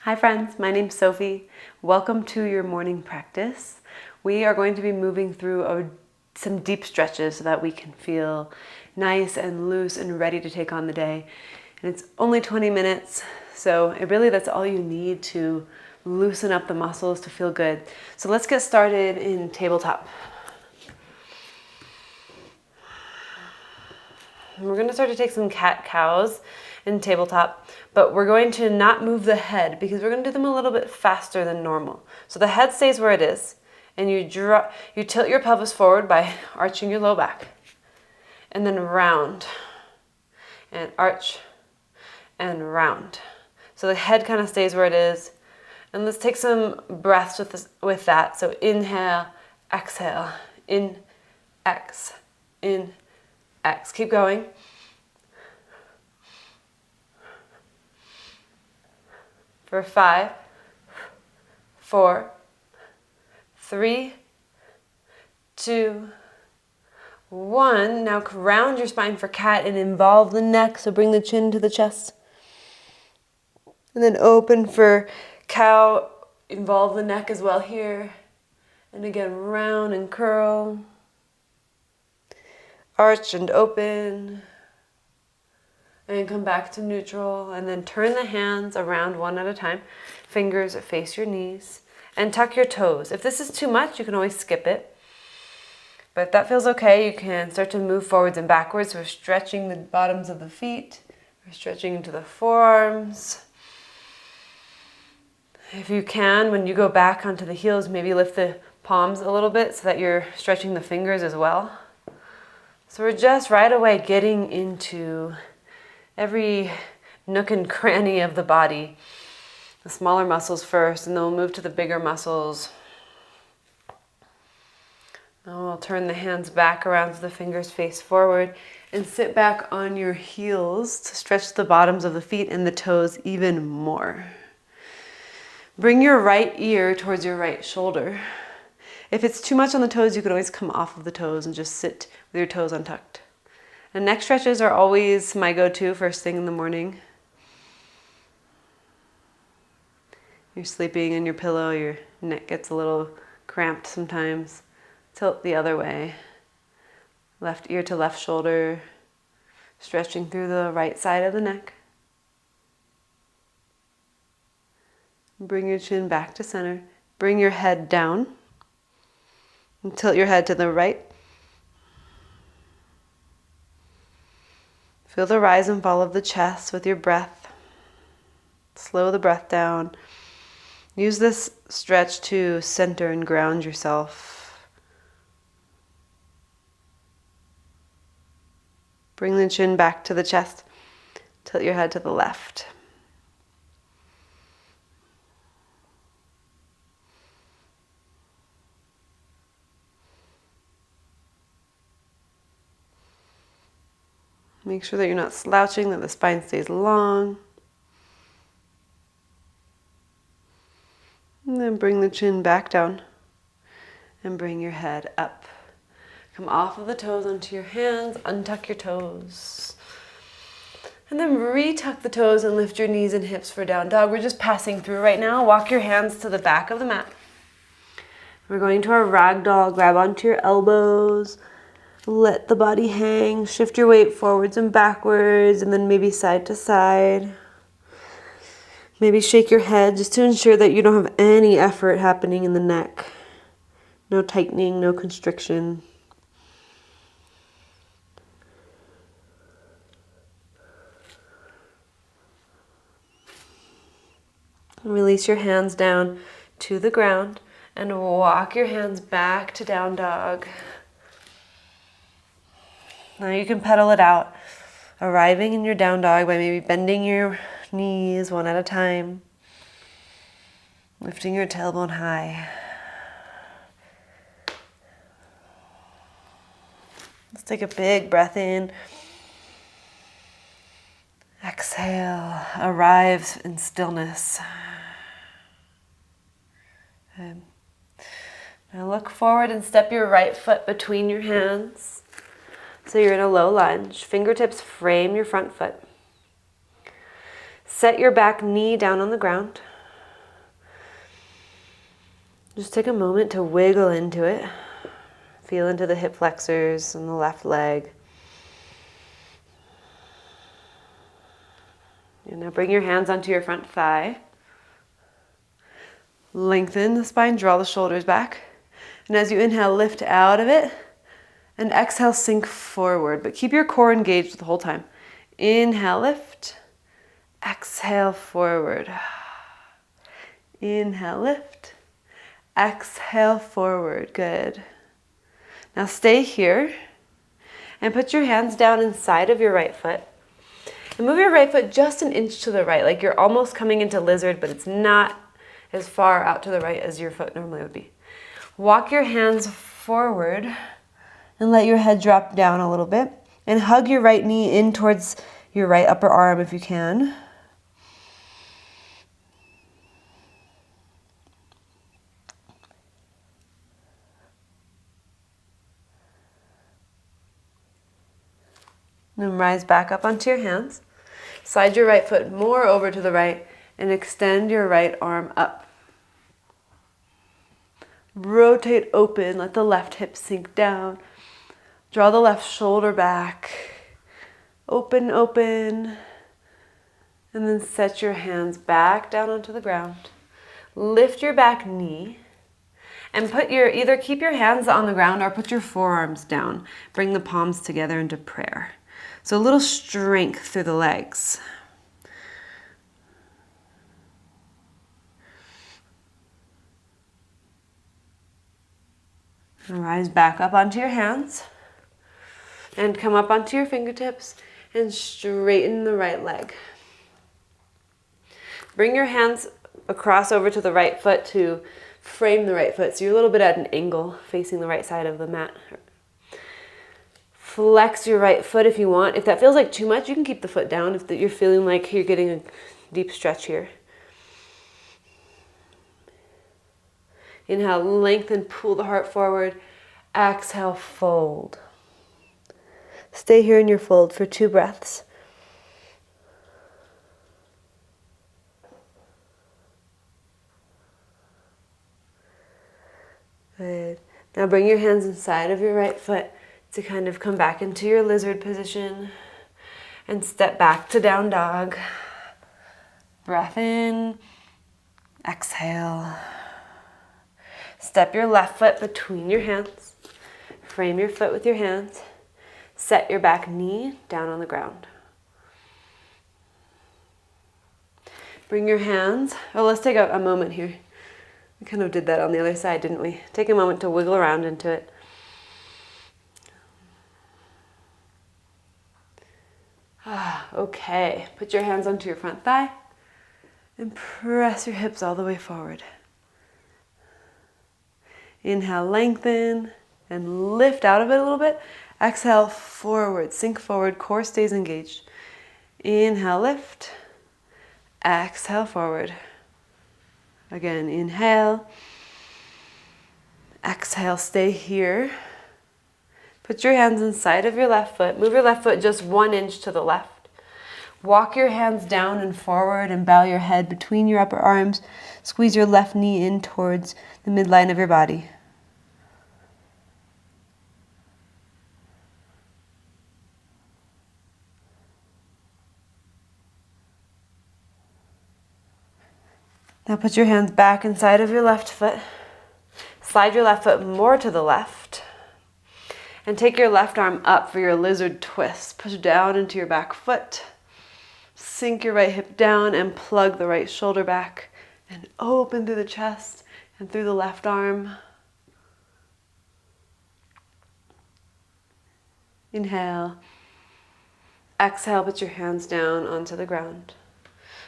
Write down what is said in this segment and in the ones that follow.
Hi friends, my name's Sophie. Welcome to your morning practice. We are going to be moving through some deep stretches so that we can feel nice and loose and ready to take on the day. And it's only 20 minutes, so that's all you need to loosen up the muscles to feel good. So let's get started in tabletop. We're going to start to take some cat-cows in tabletop, but we're going to not move the head because we're going to do them a little bit faster than normal. So the head stays where it is, and you tilt your pelvis forward by arching your low back, and then round, and arch, and round. So the head kind of stays where it is, and let's take some breaths with that. So inhale, exhale, in, X, in, X. Keep going. For 5, 4, 3, 2, 1. Now round your spine for cat and involve the neck. So bring the chin to the chest. And then open for cow. Involve the neck as well here. And again, round and curl. Arch and open. And come back to neutral, and then turn the hands around one at a time. Fingers face your knees, and tuck your toes. If this is too much, you can always skip it. But if that feels okay, you can start to move forwards and backwards. We're stretching the bottoms of the feet. We're stretching into the forearms. If you can, when you go back onto the heels, maybe lift the palms a little bit so that you're stretching the fingers as well. So we're just right away getting into every nook and cranny of the body. The smaller muscles first, and then we'll move to the bigger muscles. Now we'll turn the hands back around so the fingers face forward, and sit back on your heels to stretch the bottoms of the feet and the toes even more. Bring your right ear towards your right shoulder. If it's too much on the toes, you can always come off of the toes and just sit with your toes untucked. And neck stretches are always my go-to first thing in the morning. You're sleeping in your pillow, your neck gets a little cramped sometimes. Tilt the other way. Left ear to left shoulder, stretching through the right side of the neck. Bring your chin back to center. Bring your head down. And tilt your head to the right. Feel the rise and fall of the chest with your breath. Slow the breath down. Use this stretch to center and ground yourself. Bring the chin back to the chest. Tilt your head to the left. Make sure that you're not slouching, that the spine stays long. And then bring the chin back down and bring your head up. Come off of the toes onto your hands, untuck your toes. And then retuck the toes and lift your knees and hips for down dog. We're just passing through right now. Walk your hands to the back of the mat. We're going to our ragdoll. Grab onto your elbows. Let the body hang, shift your weight forwards and backwards, and then maybe side to side. Maybe shake your head just to ensure that you don't have any effort happening in the neck. No tightening, no constriction. Release your hands down to the ground and walk your hands back to down dog. Now you can pedal it out, arriving in your down dog by maybe bending your knees one at a time, lifting your tailbone high. Let's take a big breath in. Exhale, arrive in stillness. Good. Now look forward and step your right foot between your hands. So you're in a low lunge. Fingertips frame your front foot. Set your back knee down on the ground. Just take a moment to wiggle into it. Feel into the hip flexors on the left leg. And now bring your hands onto your front thigh. Lengthen the spine, draw the shoulders back. And as you inhale, lift out of it. And exhale, sink forward. But keep your core engaged the whole time. Inhale, lift. Exhale, forward. Inhale, lift. Exhale, forward. Good. Now stay here. And put your hands down inside of your right foot. And move your right foot just an inch to the right, like you're almost coming into lizard, but it's not as far out to the right as your foot normally would be. Walk your hands forward and let your head drop down a little bit. And hug your right knee in towards your right upper arm if you can. Then rise back up onto your hands. Slide your right foot more over to the right and extend your right arm up. Rotate open, let the left hip sink down. Draw the left shoulder back. Open, open. And then set your hands back down onto the ground. Lift your back knee and either keep your hands on the ground or put your forearms down. Bring the palms together into prayer. So a little strength through the legs. And rise back up onto your hands. And come up onto your fingertips and straighten the right leg. Bring your hands across over to the right foot to frame the right foot. So you're a little bit at an angle facing the right side of the mat. Flex your right foot if you want. If that feels like too much, you can keep the foot down if you're feeling like you're getting a deep stretch here. Inhale, lengthen, pull the heart forward. Exhale, fold. Stay here in your fold for 2 breaths. Good. Now bring your hands inside of your right foot to kind of come back into your lizard position and step back to down dog. Breath in, exhale. Step your left foot between your hands. Frame your foot with your hands. Set your back knee down on the ground. Bring your hands, let's take a moment here. We kind of did that on the other side, didn't we? Take a moment to wiggle around into it. Okay, put your hands onto your front thigh and press your hips all the way forward. Inhale, lengthen and lift out of it a little bit. Exhale, forward, sink forward, core stays engaged. Inhale, lift. Exhale, forward. Again, inhale. Exhale, stay here. Put your hands inside of your left foot. Move your left foot just 1 inch to the left. Walk your hands down and forward and bow your head between your upper arms. Squeeze your left knee in towards the midline of your body. Now put your hands back inside of your left foot. Slide your left foot more to the left. And take your left arm up for your lizard twist. Push down into your back foot. Sink your right hip down and plug the right shoulder back. And open through the chest and through the left arm. Inhale. Exhale, put your hands down onto the ground.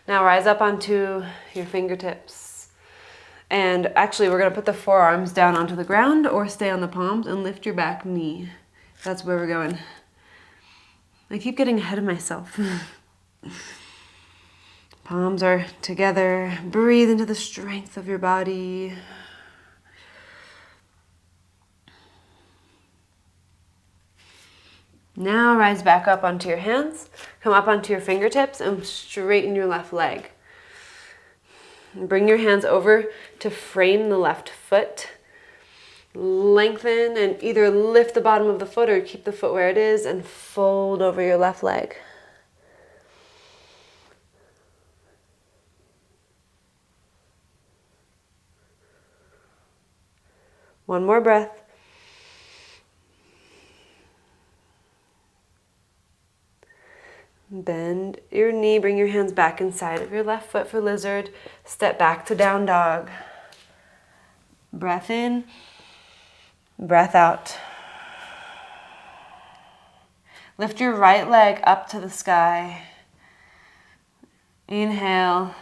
Now rise up onto your fingertips. And actually we're going to put the forearms down onto the ground or stay on the palms and lift your back knee. That's where we're going. I keep getting ahead of myself. Palms are together. Breathe into the strength of your body. Now rise back up onto your hands. Come up onto your fingertips and straighten your left leg. Bring your hands over to frame the left foot. Lengthen and either lift the bottom of the foot or keep the foot where it is and fold over your left leg. One more breath. Bend your knee, bring your hands back inside of your left foot for lizard. Step back to down dog. Breath in, breath out. Lift your right leg up to the sky. Inhale.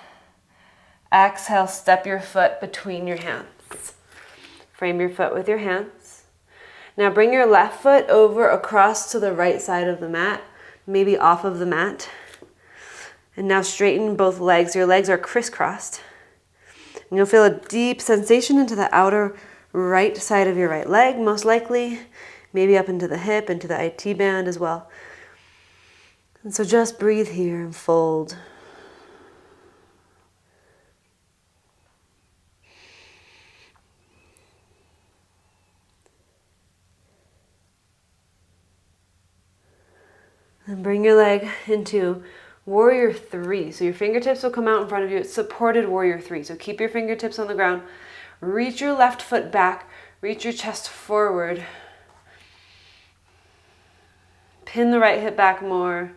Exhale, step your foot between your hands. Frame your foot with your hands. Now bring your left foot over across to the right side of the mat, maybe off of the mat. And now straighten both legs. Your legs are crisscrossed. And you'll feel a deep sensation into the outer right side of your right leg, most likely, maybe up into the hip, into the IT band as well. And so just breathe here and fold. And bring your leg into warrior three. So your fingertips will come out in front of you. It's supported warrior three. So keep your fingertips on the ground. Reach your left foot back. Reach your chest forward. Pin the right hip back more.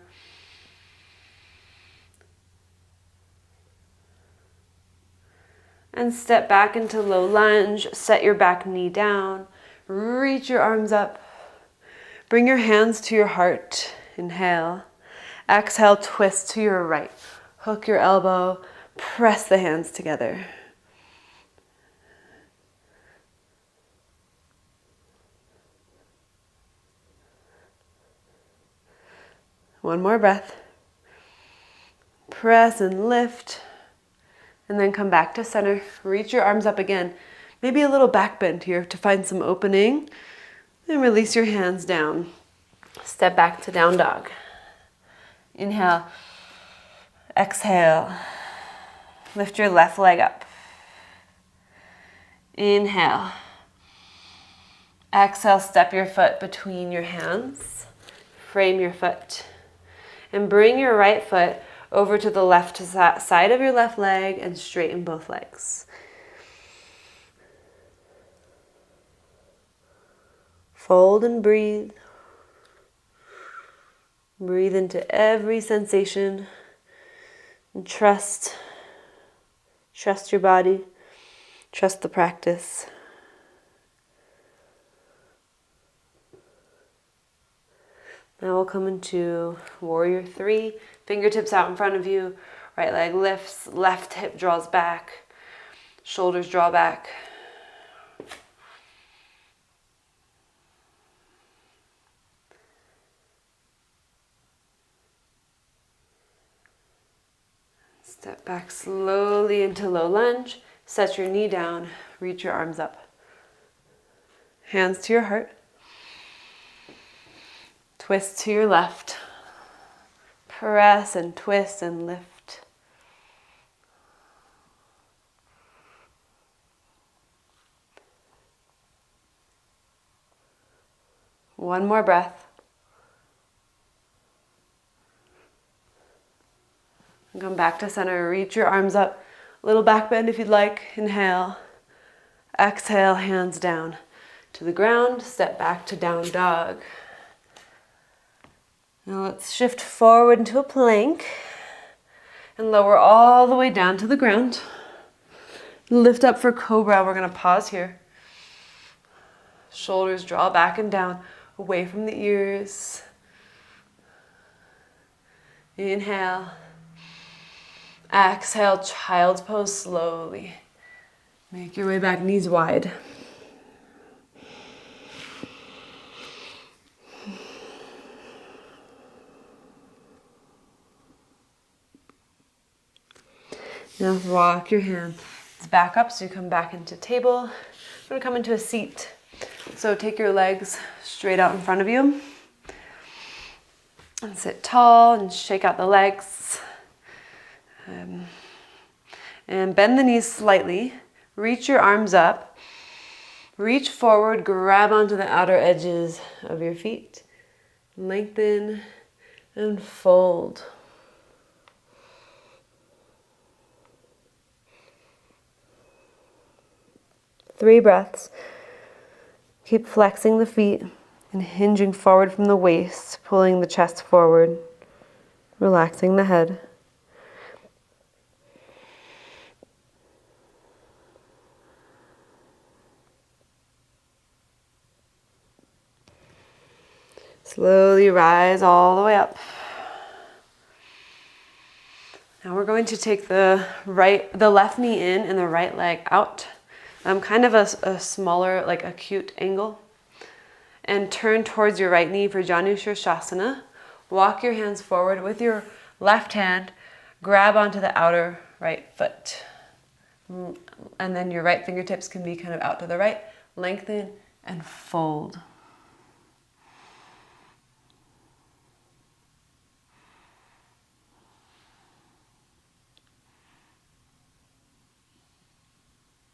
And step back into low lunge. Set your back knee down. Reach your arms up. Bring your hands to your heart. Inhale. Exhale, twist to your right. Hook your elbow. Press the hands together. One more breath. Press and lift. And then come back to center. Reach your arms up again. Maybe a little back bend here to find some opening. And release your hands down. Step back to down dog. Inhale. Exhale. Lift your left leg up. Inhale. Exhale, step your foot between your hands. Frame your foot. And bring your right foot over to the left side of your left leg and straighten both legs. Fold and breathe. Breathe into every sensation and trust your body, trust the practice. Now we'll come into warrior three, fingertips out in front of you, right leg lifts, left hip draws back, shoulders draw back. Step back slowly into low lunge. Set your knee down. Reach your arms up. Hands to your heart. Twist to your left. Press and twist and lift. One more breath. And come back to center. Reach your arms up. A little back bend if you'd like. Inhale. Exhale, hands down to the ground. Step back to down dog. Now let's shift forward into a plank and lower all the way down to the ground. Lift up for cobra. We're going to pause here. Shoulders draw back and down, away from the ears. Inhale. Exhale, child's pose slowly. Make your way back, knees wide. Now walk your hands back up so you come back into table. I'm going to come into a seat. So take your legs straight out in front of you. And sit tall and shake out the legs. And bend the knees slightly. Reach your arms up. Reach forward, grab onto the outer edges of your feet. Lengthen and fold. Three breaths. Keep flexing the feet and hinging forward from the waist, pulling the chest forward, relaxing the head. Slowly rise all the way up. Now we're going to take the left knee in and the right leg out. Kind of a smaller, like acute angle. And turn towards your right knee for Janu Shirshasana. Walk your hands forward with your left hand. Grab onto the outer right foot. And then your right fingertips can be kind of out to the right. Lengthen and fold.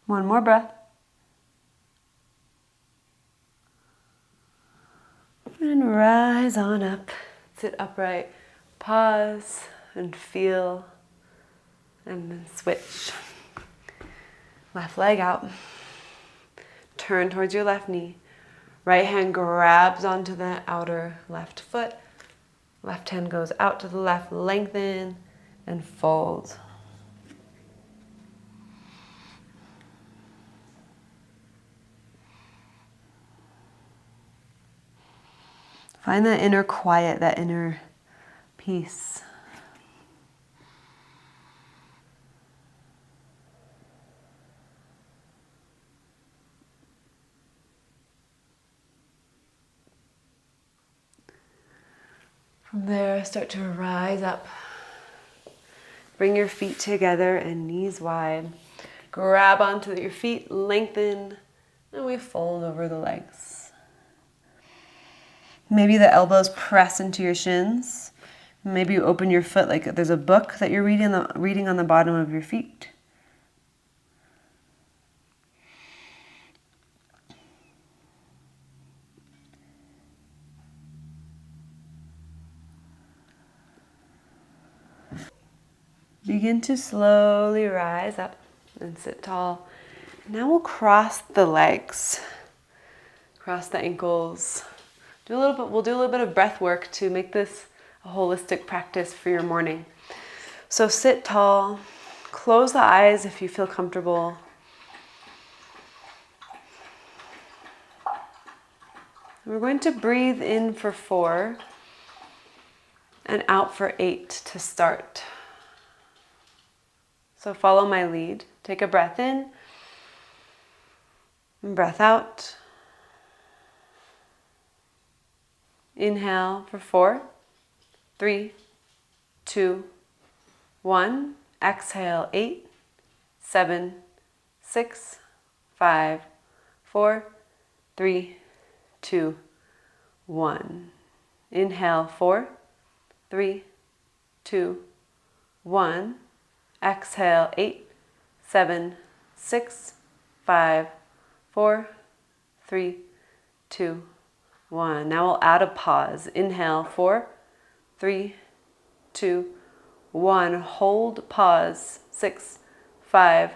One more breath. And rise on up. Sit upright. Pause and feel. And then switch. Left leg out. Turn towards your left knee. Right hand grabs onto the outer left foot. Left hand goes out to the left. Lengthen and fold. Find that inner quiet, that inner peace. From there, start to rise up. Bring your feet together and knees wide. Grab onto your feet, lengthen, and we fold over the legs. Maybe the elbows press into your shins. Maybe you open your foot like there's a book that you're reading on the bottom of your feet. Begin to slowly rise up and sit tall. Now we'll cross the legs, cross the ankles. We'll do a little bit of breath work to make this a holistic practice for your morning. So sit tall, close the eyes if you feel comfortable. We're going to breathe in for 4 and out for 8 to start. So follow my lead. Take a breath in and breath out. Inhale for 4, 3, 2, 1. Exhale 8, 7, 6, 5, 4, 3, 2, 1. Inhale 4, 3, 2, 1. Exhale 8, 7, 6, 5, 4, 3, 2, 1. Now we'll add a pause. Inhale 4, 3, 2, 1. Hold, pause. 6, 5,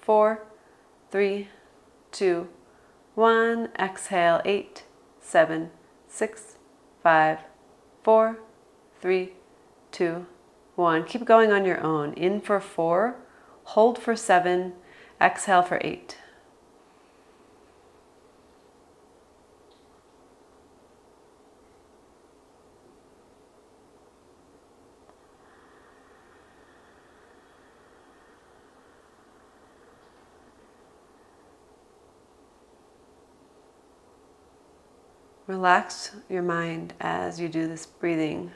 4, 3, 2, 1. Exhale 8, 7, 6, 5, 4, 3, 2, 1. Keep going on your own. In for 4, hold for 7, exhale for 8. Relax your mind as you do this breathing.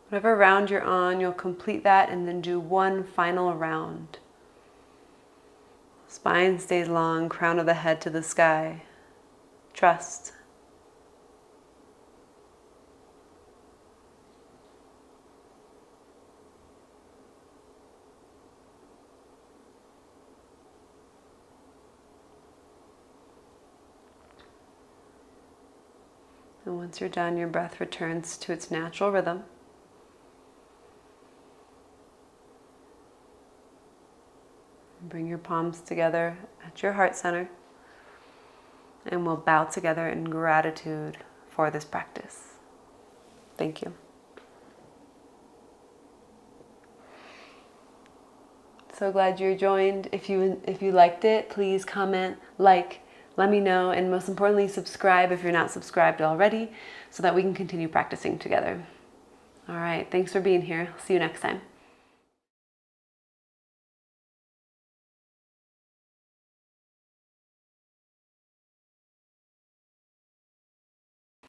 Whatever round you're on, you'll complete that and then do one final round. Spine stays long, crown of the head to the sky. Trust. And once you're done, your breath returns to its natural rhythm. Bring your palms together at your heart center. And we'll bow together in gratitude for this practice. Thank you. So glad you joined. If you liked it, please comment, like, let me know, and most importantly, subscribe if you're not subscribed already, so that we can continue practicing together. All right, thanks for being here. See you next time.